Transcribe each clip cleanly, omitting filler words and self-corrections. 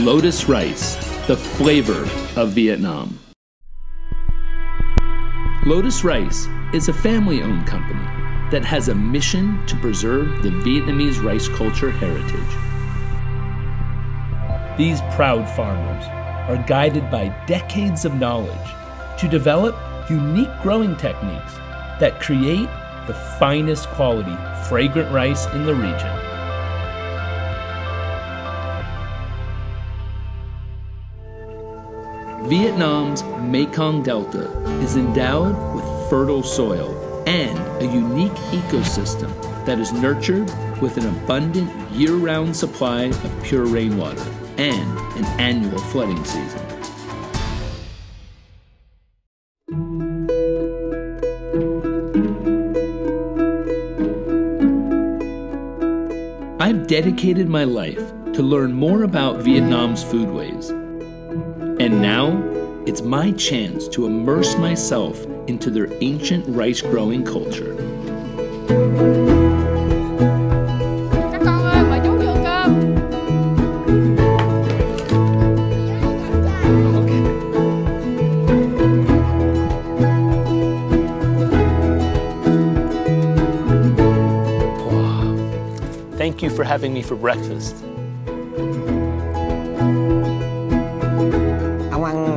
Lotus rice, the flavor of Vietnam. Lotus Rice is a family-owned company that has a mission to preserve the Vietnamese rice culture heritage. These proud farmers are guided by decades of knowledge to develop unique growing techniques that create the finest quality fragrant rice in the region. Vietnam's Mekong Delta is endowed with fertile soil and a unique ecosystem that is nurtured with an abundant year-round supply of pure rainwater and an annual flooding season. I've dedicated my life to learn more about Vietnam's foodways. And now, it's my chance to immerse myself into their ancient rice-growing culture. Các con ơi, mời chú vô cơm. Wow. Thank you for having me for breakfast.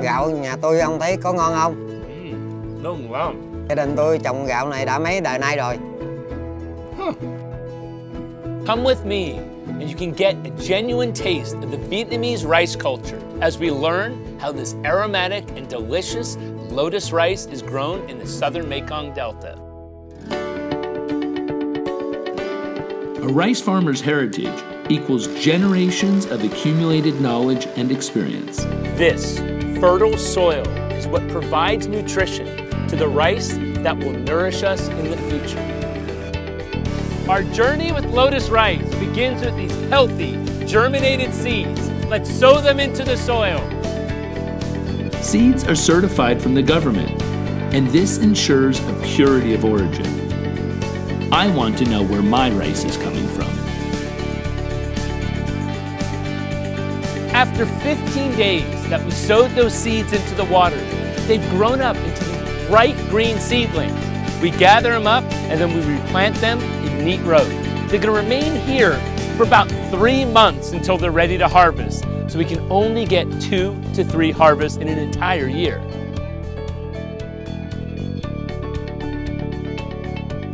Gạo nhà tôi ông thấy có ngon không? Ngon lắm. Gia đình tôi trồng gạo này đã mấy đời nay rồi. Come with me and you can get a genuine taste of the Vietnamese rice culture as we learn how this aromatic and delicious lotus rice is grown in the southern Mekong Delta. A rice farmer's heritage equals generations of accumulated knowledge and experience. This fertile soil is what provides nutrition to the rice that will nourish us in the future. Our journey with Lotus rice begins with these healthy, germinated seeds. Let's sow them into the soil. Seeds are certified from the government, and this ensures a purity of origin. I want to know where my rice is coming from. After 15 days that we sowed those seeds into the water, they've grown up into these bright green seedlings. We gather them up and then we replant them in neat rows. They're going to remain here for about 3 months until they're ready to harvest. So we can only get 2 to 3 harvests in an entire year.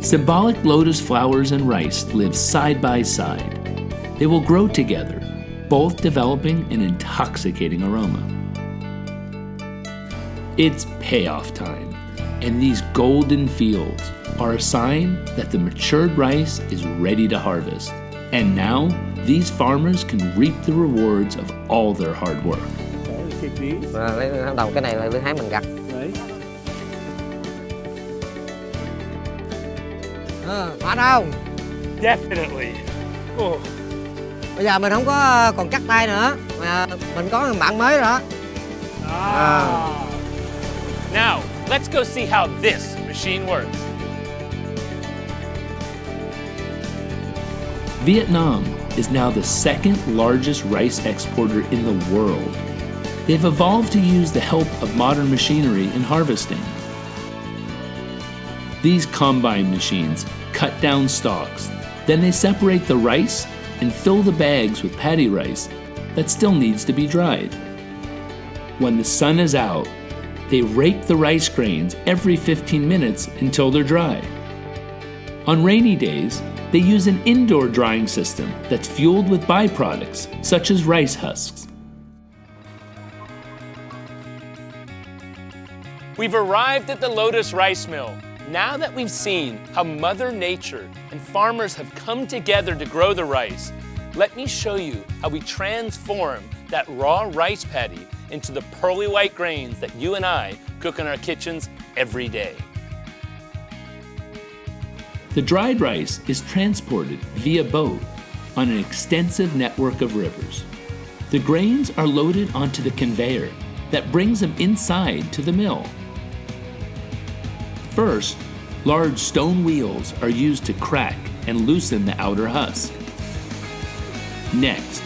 Symbolic lotus flowers and rice live side by side. They will grow together, both developing an intoxicating aroma. It's payoff time, and these golden fields are a sign that the matured rice is ready to harvest. And now, these farmers can reap the rewards of all their hard work. Bắt đầu cái này là lưỡi hái mình gặt. Phải không? Definitely. Oh. Bây giờ mình không có còn cắt tay nữa, mà mình có thằng bạn mới rồi đó. Now, let's go see how this machine works. Vietnam is now the second largest rice exporter in the world. They've evolved to use the help of modern machinery in harvesting. These combine machines cut down stalks, then they separate the rice and fill the bags with paddy rice that still needs to be dried. When the sun is out, they rake the rice grains every 15 minutes until they're dry. On rainy days, they use an indoor drying system that's fueled with byproducts, such as rice husks. We've arrived at the Lotus rice mill. Now that we've seen how Mother Nature and farmers have come together to grow the rice, let me show you how we transform that raw rice paddy into the pearly white grains that you and I cook in our kitchens every day. The dried rice is transported via boat on an extensive network of rivers. The grains are loaded onto the conveyor that brings them inside to the mill. First, large stone wheels are used to crack and loosen the outer husk. Next,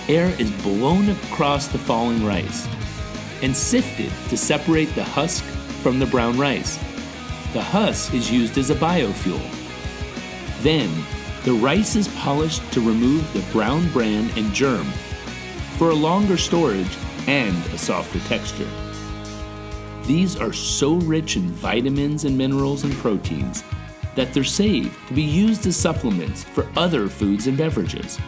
air is blown across the falling rice and sifted to separate the husk from the brown rice. The husk is used as a biofuel. Then, the rice is polished to remove the brown bran and germ for a longer storage and a softer texture. These are so rich in vitamins and minerals and proteins that they're saved to be used as supplements for other foods and beverages.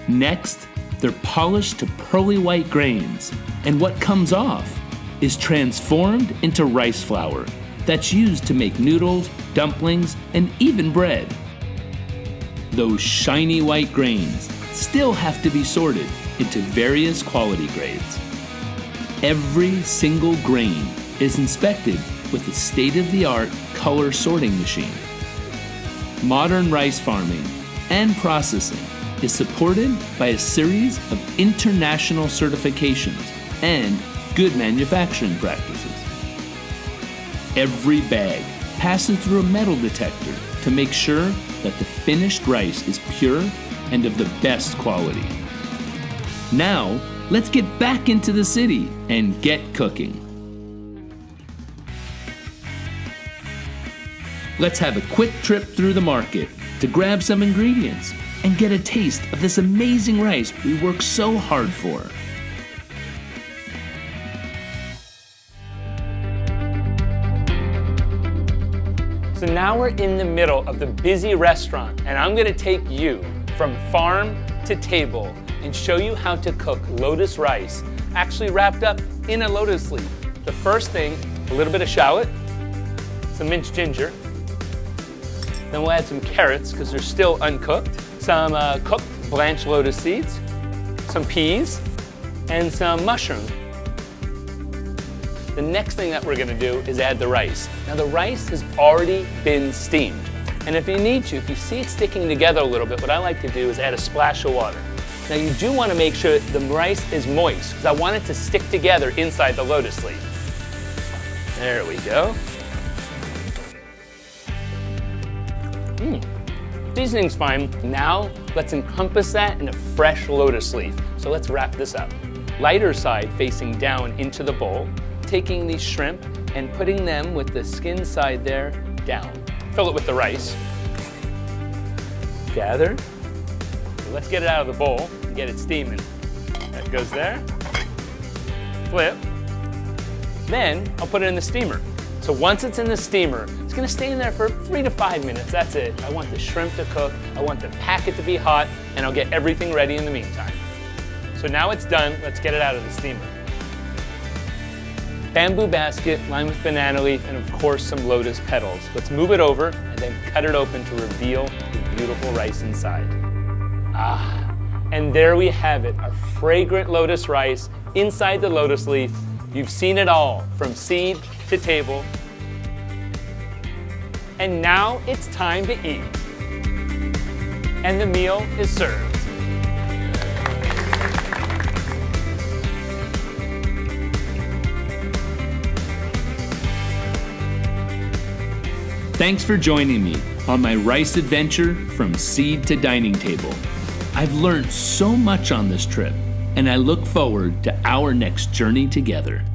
Next, they're polished to pearly white grains, and what comes off is transformed into rice flour that's used to make noodles, dumplings, and even bread. Those shiny white grains still have to be sorted into various quality grades. Every single grain is inspected with a state-of-the-art color sorting machine. Modern rice farming and processing is supported by a series of international certifications and good manufacturing practices. Every bag passes through a metal detector to make sure that the finished rice is pure and of the best quality. Now, let's get back into the city and get cooking. Let's have a quick trip through the market to grab some ingredients and get a taste of this amazing rice we work so hard for. So now we're in the middle of the busy restaurant, and I'm gonna take you from farm to table and show you how to cook lotus rice, actually wrapped up in a lotus leaf. The first thing, a little bit of shallot, some minced ginger, then we'll add some carrots because they're still uncooked, some cooked blanched lotus seeds, some peas, and some mushroom. The next thing that we're gonna do is add the rice. Now the rice has already been steamed. And if you need to, if you see it sticking together a little bit, what I like to do is add a splash of water. Now you do want to make sure the rice is moist because I want it to stick together inside the lotus leaf. There we go. Seasoning's fine. Now let's encompass that in a fresh lotus leaf. So let's wrap this up. Lighter side facing down into the bowl, taking these shrimp and putting them with the skin side there down. Fill it with the rice. Gather. Let's get it out of the bowl and get it steaming. That goes there. Flip. Then I'll put it in the steamer. So once it's in the steamer, it's gonna stay in there for 3 to 5 minutes. That's it. I want the shrimp to cook. I want the packet to be hot, and I'll get everything ready in the meantime. So now it's done. Let's get it out of the steamer. Bamboo basket lined with banana leaf and of course some lotus petals. Let's move it over and then cut it open to reveal the beautiful rice inside. And there we have it, our fragrant lotus rice inside the lotus leaf. You've seen it all, from seed to table. And now it's time to eat. And the meal is served. Thanks for joining me on my rice adventure from seed to dining table. I've learned so much on this trip, and I look forward to our next journey together.